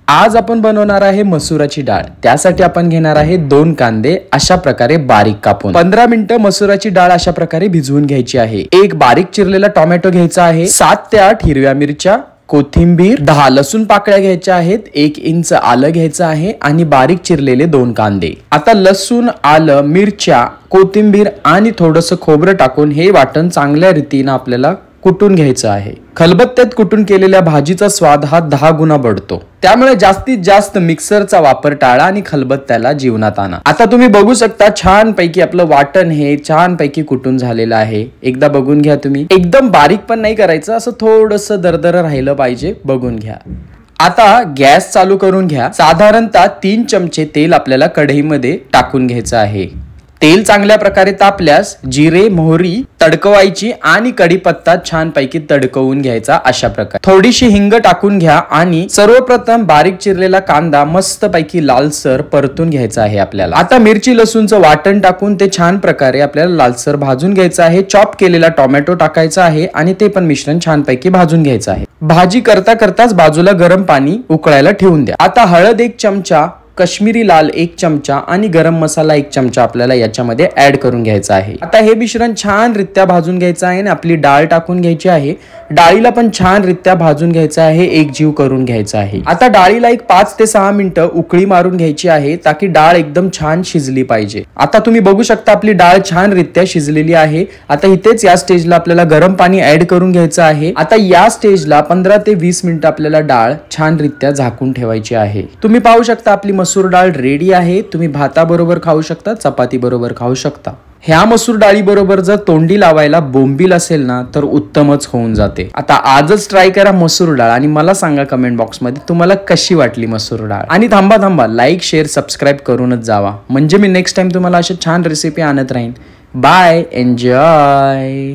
आज आपण बनवणार आहे मसुराची डाळ। त्यासाठी आपण घेणार आहे 2 कांदे अशा प्रकारे बारीक कापून 15 मिनिटं मसुराची डाळ अशा प्रकारे भिजवून घ्यायची आहे। एक बारीक चिरलेला टोमॅटो घ्यायचा आहे, 7 ते 8 हिरव्या मिरच्या, कोथिंबीर, 10 लसूण पाकळ्या घ्यायच्या आहेत, 1 इंच आलं घ्यायचं आहे आणि बारीक चिरलेले 2 कांदे। आता लसूण, आलं, मिरच्या, कोथिंबीर आणि थोडंसं खोबरं टाकून हे वाटण चांगल्या रीतीने आपल्याला कुटून घ्यायचं आहे। खलबत्त्यात कुटून केलेल्या भाजीचा स्वाद हा 10 गुणा बढतो, त्यामुळे जास्तीत जास्त मिक्सरचा वापर टाळा आणि खलबत्त्याला जीवनात आणा। आता तुम्ही बघू शकता छान पैकी आपलं वाटण हे छान पैकी कुटून झालेलं आहे। एकदा बघून घ्या तुम्ही, एकदम बारीक पण नाही करायचं, असं थोडंसं दरदर राहिलं पाहिजे, बघून घ्या। आता गॅस चालू करून घ्या। साधारणतः 3 चमचे तेल आपल्याला कढईमध्ये टाकून घ्यायचं आहे। तेल चांगल्या प्रकारे तापल्यास जिरे, मोहरी तडकवायची आणि कढीपत्ता छान पैकी तडकवून घ्यायचा अशा प्रकारे। थोडीशी हिंग टाकून घ्या आणि सर्वप्रथम बारीक चिरलेला कांदा मस्त पैकी लालसर परतून घ्यायचा आहे आपल्याला। आता मिरची लसूणचं वाटण टाकून ते छान प्रकारे आपल्याला लालसर भाजून घ्यायचं आहे। चॉप केलेला टोमॅटो टाकायचा आहे आणि ते पण मिश्रण छान पैकी भाजून घ्यायचं आहे। भाजी करता करताच बाजूला गरम पाणी उकळायला ठेवून द्या। आता हळद 1 चमचा, कश्मीरी लाल 1 चमचा आणि गरम मसाला 1 चमचा आपल्याला याच्यामध्ये ऍड करून घ्यायचा आहे। आता हे मिश्रण छान रित्या भाजून घ्यायचं आहे आणि आपली डाळ टाकून घ्यायची आहे। डाळीला पण छान रित्या भाजून घ्यायचं आहे, एकजीव करून घ्यायचा आहे। आता डाळीला एक 5 ते 6 मिनिटं उकळी मारून घ्यायची आहे, ताकी डाळ एकदम छान शिजली पाहिजे। आता तुम्ही बघू शकता आपली डाळ छान रित्या शिजलेली आहे। आता इथेच या स्टेजला आपल्याला गरम पाणी ऍड करून घ्यायचं आहे। आता या स्टेजला 15 ते 20 मिनिटं आपल्याला डाळ छान रित्या झाकून ठेवायची आहे। तुम्ही पाहू शकता आपली मसूर डाळ रेडी आहे। तुम्ही भाताबरोबर खाऊ शकता, चपाती बरोबर खाऊ शकता। ह्या मसूर डाळी बरोबर जर तोंडी लावायला बोंबील असेल ना तर उत्तमच होऊन जाते। आता आजच ट्राय करा मसूर डाळ आणि मला सांगा कमेंट बॉक्स मध्ये तुम्हाला कशी वाटली मसूर डाळ। आणि थांबा लाईक, शेअर, सबस्क्राईब करूनच जावा, म्हणजे मी नेक्स्ट टाइम तुम्हाला अशा छान रेसिपी आणत राहीन। Bye, enjoy.